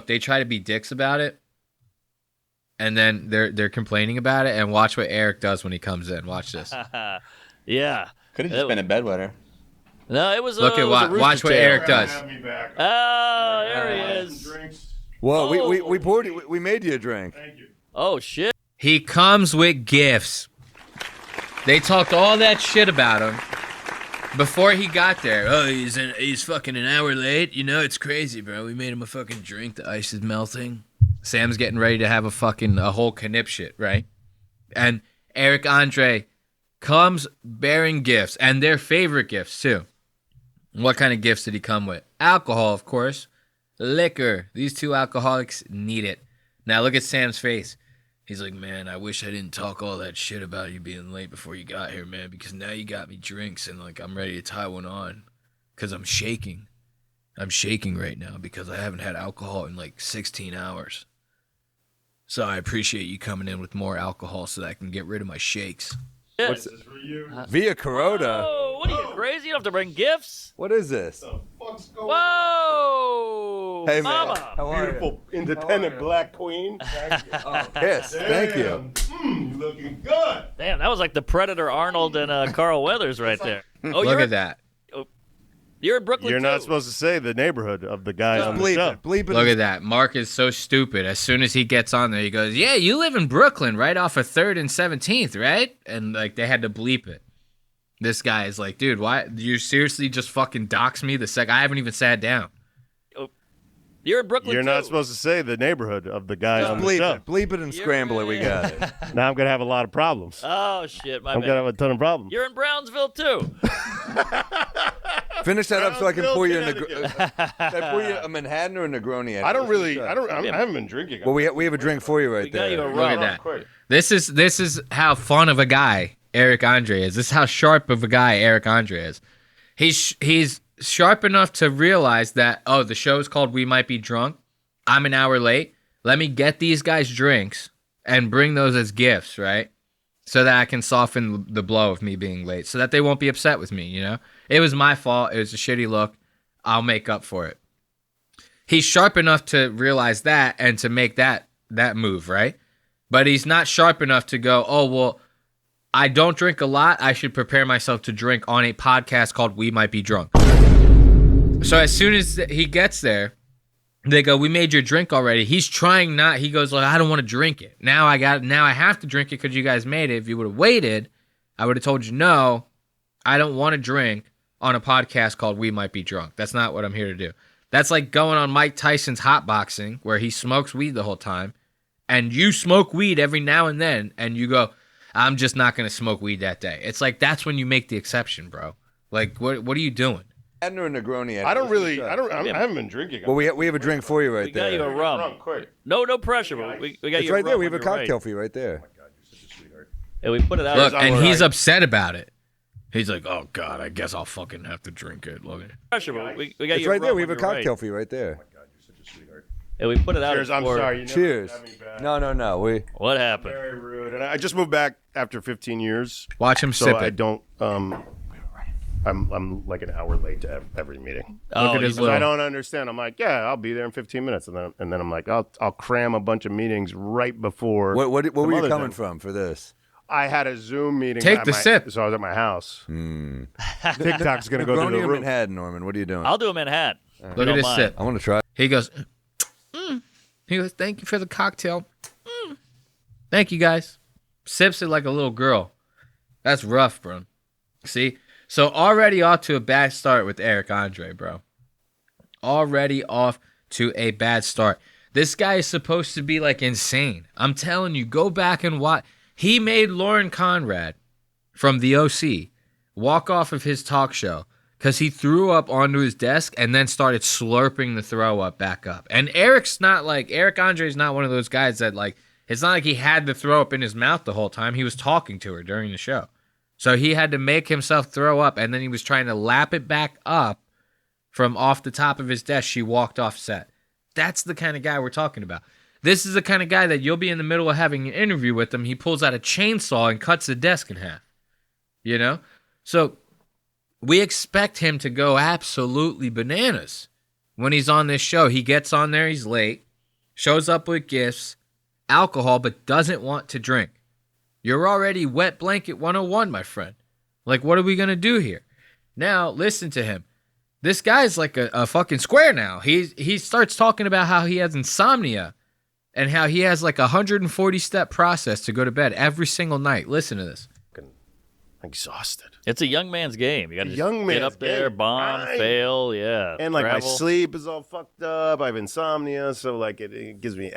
They try to be dicks about it, and then they're complaining about it. And watch what Erik does when he comes in. Watch this. Yeah. Could have just been a bedwetter. No, it was. Look at watch what Erik does. Oh, there he is. Well, we poured it. We made you a drink. Thank you. Oh shit. He comes with gifts. They talked all that shit about him before he got there. Oh, he's fucking an hour late. You know, it's crazy, bro. We made him a fucking drink. The ice is melting. Sam's getting ready to have a whole knip shit, right? And Erik Andre comes bearing gifts, and their favorite gifts, too. What kind of gifts did he come with? Alcohol, of course. Liquor. These two alcoholics need it. Now look at Sam's face. He's like, man, I wish I didn't talk all that shit about you being late before you got here, man, because now you got me drinks, and, like, I'm ready to tie one on because I'm shaking. I'm shaking right now because I haven't had alcohol in, like, 16 hours. So I appreciate you coming in with more alcohol so that I can get rid of my shakes. What's this for you? Via Corona. Oh, what are you crazy? You don't have to bring gifts. What is this? Whoa! Hey, man. Mama. How are Beautiful, independent black queen. Thank you. Yes, thank you. You looking good. Damn, that was like the Predator Arnold and Carl Weathers right there. Oh, Look at that. You're in Brooklyn. You're too. not supposed to say the neighborhood of the guy on the Bleep show. it. Bleep it. Look at that. Mark is so stupid. As soon as he gets on there, he goes, yeah, you live in Brooklyn, right off of 3rd and 17th, right? And, like, they had to bleep it. This guy is like, dude, why? You seriously just fucking dox me the second? I haven't even sat down. You're in Brooklyn. You're too. not supposed to say the neighborhood of the guy on the Bleep show. it. Bleep it and scramble it. We got it. Now I'm going to have a lot of problems. Oh shit, my I'm bad. going to have a ton of problems. You're in Brownsville too. Finish that up so I can pour you a Connecticut. Can I pour you a Manhattan or a Negroni? I haven't been drinking. Well, we have a drink for you right We got you there. a Look at rum. that. Quick. This is how fun of a guy Erik Andre is. This is how sharp of a guy Erik Andre is. He's sharp enough to realize that, oh, the show's called We Might Be Drunk. I'm an hour late. Let me get these guys drinks and bring those as gifts, right? So that I can soften the blow of me being late, so that they won't be upset with me, you know? It was my fault. It was a shitty look. I'll make up for it. He's sharp enough to realize that and to make that move, right? But he's not sharp enough to go, oh, well, I don't drink a lot. I should prepare myself to drink on a podcast called We Might Be Drunk. So as soon as he gets there, they go, we made your drink already. He's trying not. He goes, like, I don't want to drink it. Now I have to drink it because you guys made it. If you would have waited, I would have told you, no, I don't want to drink on a podcast called We Might Be Drunk. That's not what I'm here to do. That's like going on Mike Tyson's hot boxing where he smokes weed the whole time, and you smoke weed every now and then, and you go, I'm just not going to smoke weed that day. It's like, that's when you make the exception, bro. Like, what are you doing? Manhattan or a Negroni? I haven't been drinking. Well, we have a drink for you right We got you there. a rum. Quick. No pressure. But we got It's you a right there. rum We have a when you're cocktail ready. for you right there. Yeah, we put it out. Look, There's and our- he's upset about it. He's like, oh, God, I guess I'll fucking have to drink it. Look at it. pressure. But we got It's you a right there. rum We have a when you're cocktail ready. for you right there. Yeah, we put it out. Cheers. I'm for- sorry. You never Cheers. had me back. No. What happened? Very rude. And I just moved back after 15 years, Watch him so sip I it. don't. I'm like an hour late to every meeting. Look at his Because I little... don't understand. I'm like, yeah, I'll be there in 15 minutes, and then I'm like, I'll cram a bunch of meetings right before. What were some you other coming thing. from for this? I had a Zoom meeting. Take at the my- sip. So I was at my house. TikTok's gonna go Negroni through the or roof. Manhattan, Norman? What are you doing? I'll do a Manhattan. Look at this sip. I want to try. He goes, He goes, thank you for the cocktail. Thank you, guys. Sips it like a little girl. That's rough, bro. See? So already off to a bad start with Erik Andre, bro. Already off to a bad start. This guy is supposed to be, like, insane. I'm telling you, go back and watch. He made Lauren Conrad from the OC walk off of his talk show because he threw up onto his desk and then started slurping the throw up back up. And Erik Andre's not one of those guys that, like, it's not like he had the throw up in his mouth the whole time. He was talking to her during the show. So he had to make himself throw up, and then he was trying to lap it back up from off the top of his desk. She walked off set. That's the kind of guy we're talking about. This is the kind of guy that you'll be in the middle of having an interview with him. He pulls out a chainsaw and cuts the desk in half. You know? So we expect him to go absolutely bananas when he's on this show. He gets on there, he's late. shows up with gifts, alcohol, but doesn't want to drink. You're already wet blanket 101, my friend. Like, what are we going to do here? Now, listen to him. This guy's like a fucking square now. He starts talking about how he has insomnia and how he has like a 140-step process to go to bed every single night. Listen to this. Exhausted. It's a young man's game. You got to young get man's up there, game, bomb, right? fail, yeah. And like travel. my sleep is all fucked up. I have insomnia, so like it gives me.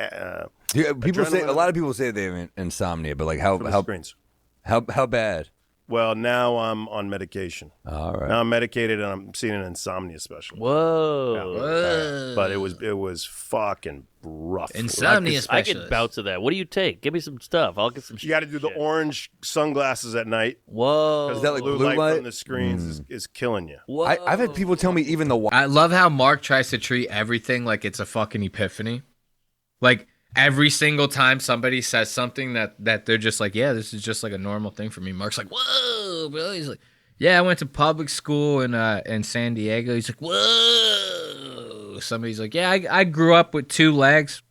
People say a adrenaline lot of people say they have insomnia, but like from the screens. how bad? Well, now I'm on medication. All right. Now I'm medicated and I'm seeing an insomnia specialist. Whoa. But it was fucking rough. Insomnia I specialist. get bouts of that. What do you take? Give me some stuff. I'll get some shit. You got to do the orange sunglasses at night. Whoa. Because Is that like blue blue light light? from the screens is killing you. Whoa. I've had people tell me even the I love how Mark tries to treat everything like it's a fucking epiphany. Like, every single time somebody says something that they're just like, yeah, this is just like a normal thing for me. Mark's like, whoa, bro. He's like, yeah, I went to public school in San Diego. He's like, whoa. Somebody's like, yeah, I grew up with 2 legs,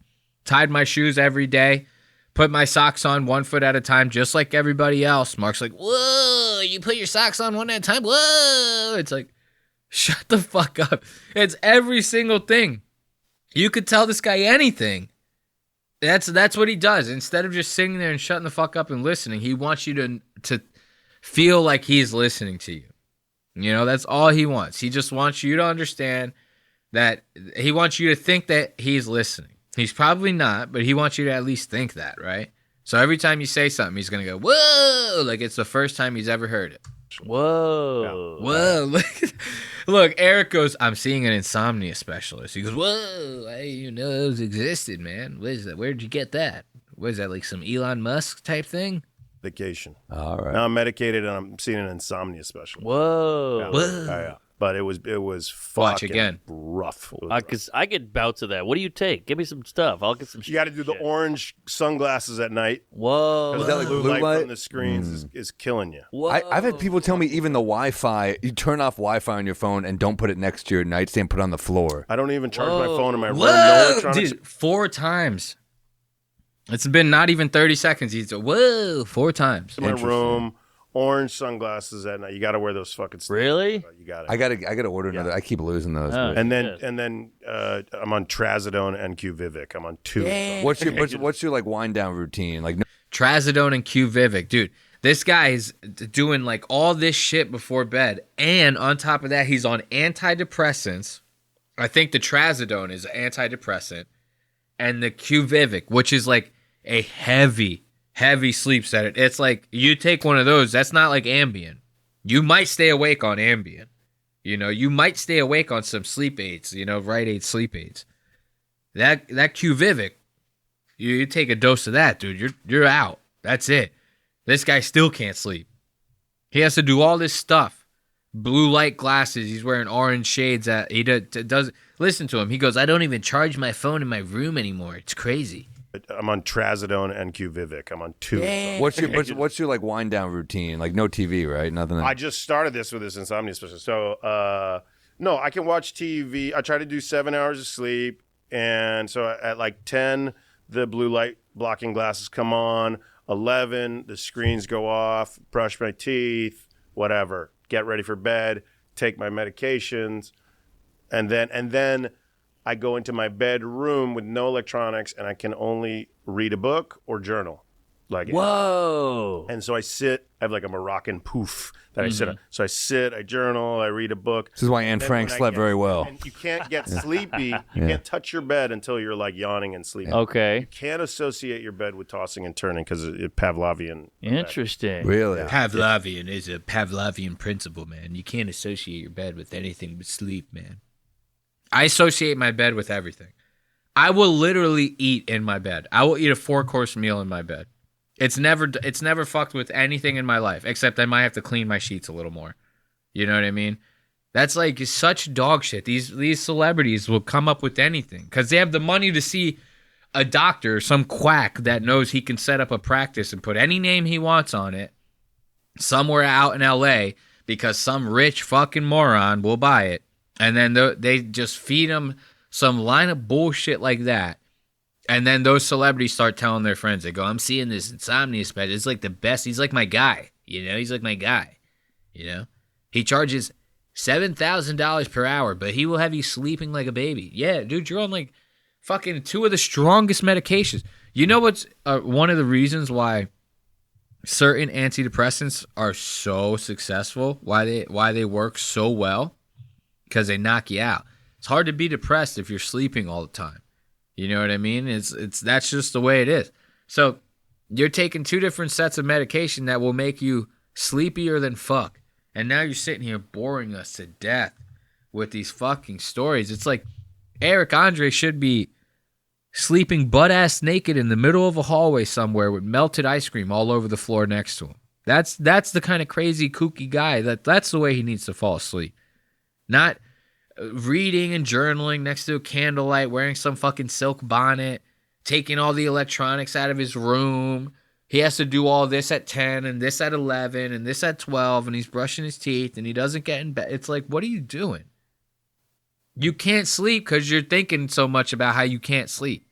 tied my shoes every day, put my socks on 1 foot at a time, just like everybody else. Mark's like, whoa, you put your socks on 1 at a time? Whoa. It's like, shut the fuck up. It's every single thing. You could tell this guy anything. That's what he does. Instead of just sitting there and shutting the fuck up and listening, he wants you to feel like he's listening to you. You know, that's all he wants. He just wants you to understand that he wants you to think that he's listening. He's probably not, but he wants you to at least think that, right? So every time you say something, he's going to go, whoa, like it's the first time he's ever heard it. Whoa. Whoa. Look, Eric goes, I'm seeing an insomnia specialist. He goes, whoa, I didn't even know those existed, man. What is that? Where'd you get that? What is that, like some Elon Musk type thing? Vacation. All right. Now I'm medicated and I'm seeing an insomnia specialist. Whoa. Whoa. Yeah. But it was fucking Watch again. rough. It was rough. Because I get bouts of that. What do you take? Give me some stuff. I'll get some shit. You got to do the orange sunglasses at night. Whoa. Because that the like blue blue light light? from the screens is killing you. Whoa. I've had people tell me even the Wi-Fi, you turn off Wi-Fi on your phone and don't put it next to your nightstand, put it on the floor. I don't even charge my Whoa. phone in my room. No Whoa, electronics. dude, 4 times. It's been not even 30 seconds. He's whoa, 4 times. In my room, orange sunglasses at night. You got to wear those fucking. Really? You got I it. gotta order another. I keep losing those. Oh. And then Yes. I'm on Trazodone and Q-Vivic. I'm on 2. What's your like wind down routine? Like Trazodone and Q-Vivic. Dude, this guy is doing like all this shit before bed. And on top of that, he's on antidepressants. I think the Trazodone is an antidepressant. And the Q-Vivic, which is like a heavy sleep sedative. It's like you take one of those, that's not like Ambien. You might stay awake on Ambien. You know, you might stay awake on some sleep aids, you know, Rite Aid sleep aids. That Q-Vivic, you take a dose of that, dude, you're out. That's it. This guy still can't sleep. He has to do all this stuff. Blue light glasses, he's wearing orange shades. He does listen to him. He goes, I don't even charge my phone in my room anymore. It's crazy. I'm on Trazodone and Q-Vivic. I'm on 2. what's your like wind down routine? Like no TV, right? Nothing. I just started this with this insomnia specialist. So, no, I can watch TV. I try to do 7 hours of sleep. And so at like 10, the blue light blocking glasses come on. 11, the screens go off. Brush my teeth, whatever. Get ready for bed. Take my medications. And then I go into my bedroom with no electronics and I can only read a book or journal. Whoa. And so I sit, I have like a Moroccan poof that I sit on. So I sit, I journal, I read a book. This is why Anne And then Frank when I slept get- very well. And you can't get sleepy. You can't touch your bed until you're like yawning and sleeping. Okay. You can't associate your bed with tossing and turning because it's Pavlovian. Interesting. Really? Pavlovian is a Pavlovian principle, man. You can't associate your bed with anything but sleep, man. I associate my bed with everything. I will literally eat in my bed. I will eat a 4-course meal in my bed. It's never fucked with anything in my life, except I might have to clean my sheets a little more. You know what I mean? That's like such dog shit. These celebrities will come up with anything because they have the money to see a doctor, some quack that knows he can set up a practice and put any name he wants on it somewhere out in LA because some rich fucking moron will buy it. And then they just feed him some line of bullshit like that. And then those celebrities start telling their friends, they go, I'm seeing this insomnia special. It's like the best. He's like my guy. He's like my guy. He charges $7,000 per hour, but he will have you sleeping like a baby. Yeah, dude, you're on like fucking 2 of the strongest medications. You know what's one of the reasons why certain antidepressants are so successful, why they work so well? Because they knock you out. It's hard to be depressed if you're sleeping all the time. You know what I mean? That's just the way it is. So you're taking 2 different sets of medication that will make you sleepier than fuck. And now you're sitting here boring us to death with these fucking stories. It's like Erik Andre should be sleeping butt-ass naked in the middle of a hallway somewhere with melted ice cream all over the floor next to him. That's the kind of crazy, kooky guy. That's the way he needs to fall asleep. Not reading and journaling next to a candlelight, wearing some fucking silk bonnet, taking all the electronics out of his room. He has to do all this at 10 and this at 11 and this at 12, and he's brushing his teeth and he doesn't get in bed. It's like, what are you doing? You can't sleep because you're thinking so much about how you can't sleep.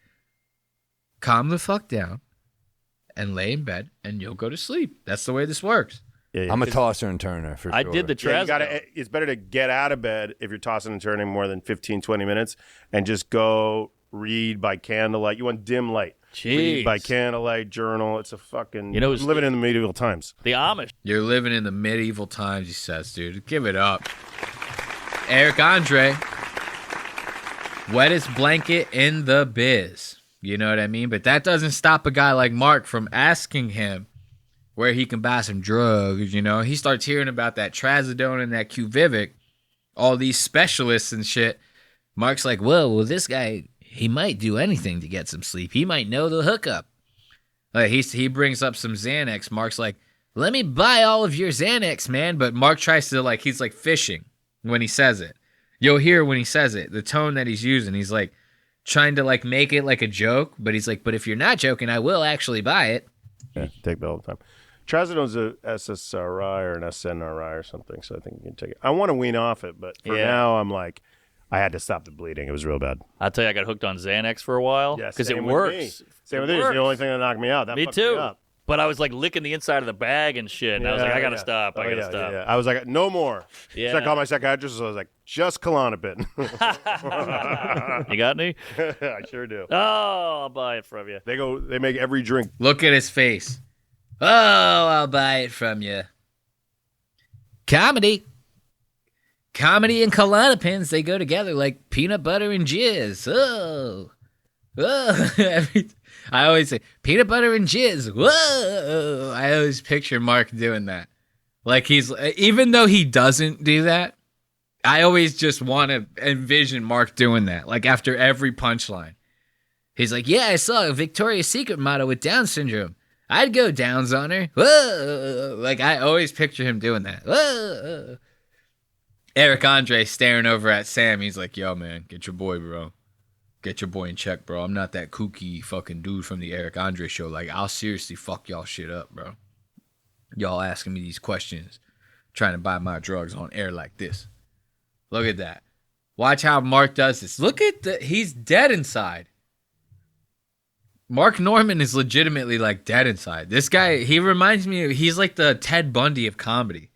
Calm the fuck down and lay in bed and you'll go to sleep. That's the way this works. Yeah, I'm a tosser and turner for sure. I did the trazodone. It's better to get out of bed if you're tossing and turning more than 15, 20 minutes and just go read by candlelight. You want dim light. Read by candlelight, journal. It's a fucking... I'm living in the medieval times. The Amish. You're living in the medieval times, he says, dude. Give it up. Erik Andre, wettest blanket in the biz. You know what I mean? But that doesn't stop a guy like Mark from asking him where he can buy some drugs, He starts hearing about that trazodone and that Qvivic, all these specialists and shit. Mark's like, well, this guy, he might do anything to get some sleep. He might know the hookup. He brings up some Xanax. Mark's like, let me buy all of your Xanax, man. But Mark tries to, he's like fishing when he says it. You'll hear when he says it, the tone that he's using. He's like trying to make it like a joke, but he's like, but if you're not joking, I will actually buy it. Yeah, take that all the time. Trazodone's a SSRI or an SNRI or something, so I think you can take it. I want to wean off it, but for now, I'm like, I had to stop the bleeding. It was real bad. I'll tell you, I got hooked on Xanax for a while because it works. Same with you. It's the only thing that knocked me out. That me fucked too. Me up. But I was licking the inside of the bag and shit, and I was like, I gotta stop. I gotta stop. Yeah. I was like, no more. Yeah. So I called my psychiatrist. So I was like, just Klonopin. You got any? I sure do. Oh, I'll buy it from you. They make every drink. Look at his face. Oh, I'll buy it from you. Comedy and Klonopins, they go together like peanut butter and jizz. Oh. I always say, peanut butter and jizz. Whoa. I always picture Mark doing that. Even though he doesn't do that, I always just want to envision Mark doing that. After every punchline. He's like, yeah, I saw a Victoria's Secret model with Down syndrome. I'd go downs on her. Whoa. I always picture him doing that. Whoa. Erik Andre staring over at Sam. He's like, yo, man, get your boy, bro. Get your boy in check, bro. I'm not that kooky fucking dude from the Erik Andre show. I'll seriously fuck y'all shit up, bro. Y'all asking me these questions, trying to buy my drugs on air like this. Look at that. Watch how Mark does this. Look at he's dead inside. Mark Norman is legitimately dead inside. This guy, he reminds me he's like the Ted Bundy of comedy.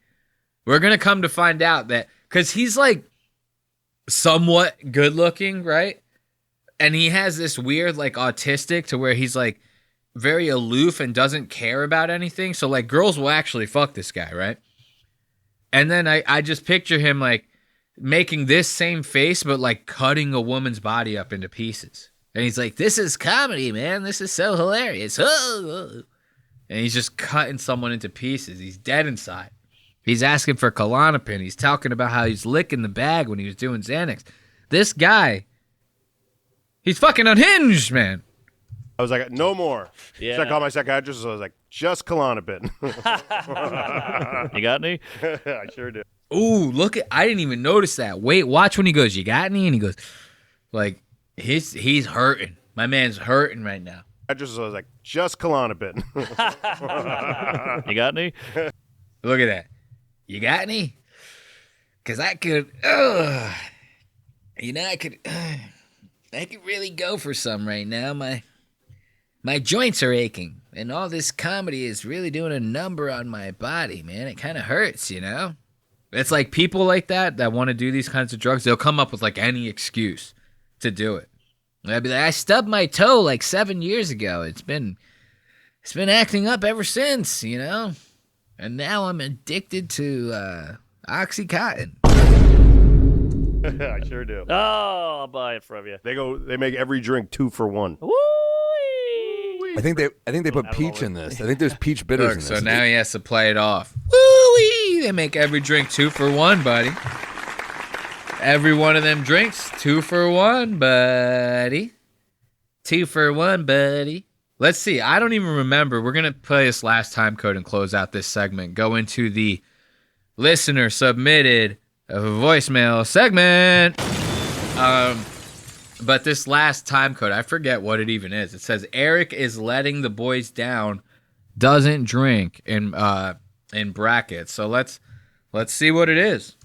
We're going to come to find out that, because he's somewhat good looking, right? And he has this weird, autistic to where he's, very aloof and doesn't care about anything. So, girls will actually fuck this guy, right? And then I just picture him, making this same face, but, cutting a woman's body up into pieces. And he's like, this is comedy, man. This is so hilarious. And he's just cutting someone into pieces. He's dead inside. He's asking for Klonopin. He's talking about how he's licking the bag when he was doing Xanax. This guy... he's fucking unhinged, man. I was like, no more. Yeah. So I called my psychiatrist. So I was like, just Klonopin. You got any? I sure do. Ooh, I didn't even notice that. Wait, watch when he goes, you got any? And he goes, he's hurting. My man's hurting right now. I was like, just Klonopin. You got any? Look at that. You got any? Because I could, I could really go for some right now. My My joints are aching, and all this comedy is really doing a number on my body, man. It kind of hurts, you know? It's like people like that want to do these kinds of drugs, they'll come up with like any excuse to do it. I'd be like, I stubbed my toe like 7 years ago. It's been acting up ever since, you know? And now I'm addicted to Oxycontin. I sure do. Oh, I'll buy it from you. They make every drink 2 for 1. Woo! I think they put peach in this. I think there's peach bitters Look, in this. so now he has to play it off. Woo-wee! They make every drink 2 for 1, buddy. Every one of them drinks, 2 for 1, buddy. 2 for 1, buddy. Let's see. I don't even remember. We're going to play this last time code and close out this segment. Go into the listener submitted voicemail segment. But this last time code, I forget what it even is. It says Erik is letting the boys down, doesn't drink in brackets. So let's see what it is.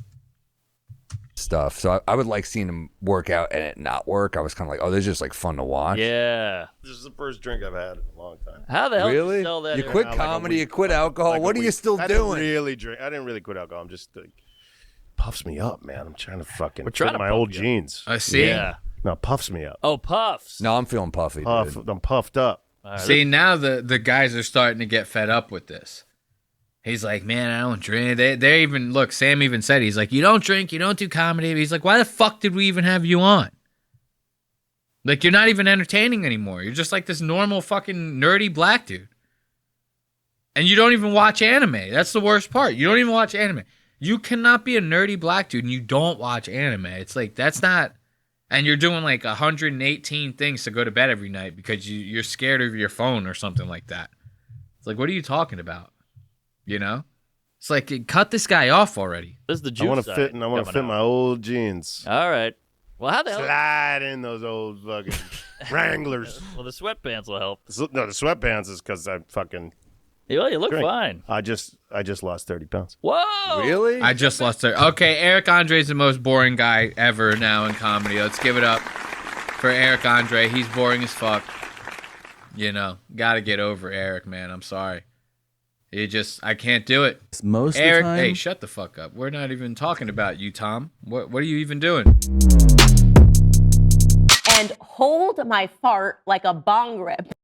Stuff. So I would like seeing him work out and it not work. I was kind of like, oh, this is just like fun to watch. Yeah. This is the first drink I've had in a long time. How the hell Really? did you sell that? You in- quit Like a comedy, week. you quit alcohol. Like a What are you week. still I didn't doing? really drink. I didn't really quit alcohol. I'm just like, puffs me up, man. I'm trying to fucking We're trying fit to my pump old you up. jeans. I see. Yeah. No, puffs me up. Oh, puffs. No, I'm feeling puffy. Dude. I'm puffed up. All right, See, now the guys are starting to get fed up with this. He's like, man, I don't drink. They even, look, Sam even said, he's like, you don't drink, you don't do comedy. He's like, why the fuck did we even have you on? Like, you're not even entertaining anymore. You're just like this normal fucking nerdy black dude. And you don't even watch anime. That's the worst part. You don't even watch anime. You cannot be a nerdy black dude and you don't watch anime. It's like, that's not... And you're doing like 118 things to go to bed every night because you're scared of your phone or something like that. It's like, what are you talking about? You know? It's like, cut this guy off already. This is the juice. I want to side fit, and I want to coming fit out. my old jeans. All right. Well, how the hell? Slide in those old fucking Wranglers. Well, the sweatpants will help. No, the sweatpants is because I fucking Well, you look drink. fine. I just lost 30 pounds. Whoa! Really? I just lost it. Okay, Erik Andre is the most boring guy ever now in comedy. Let's give it up for Erik Andre. He's boring as fuck. You know, gotta get over Erik, man. I'm sorry. I can't do it. Most Erik, of the time, hey, shut the fuck up. We're not even talking about you, Tom. What are you even doing? And hold my fart like a bong rip.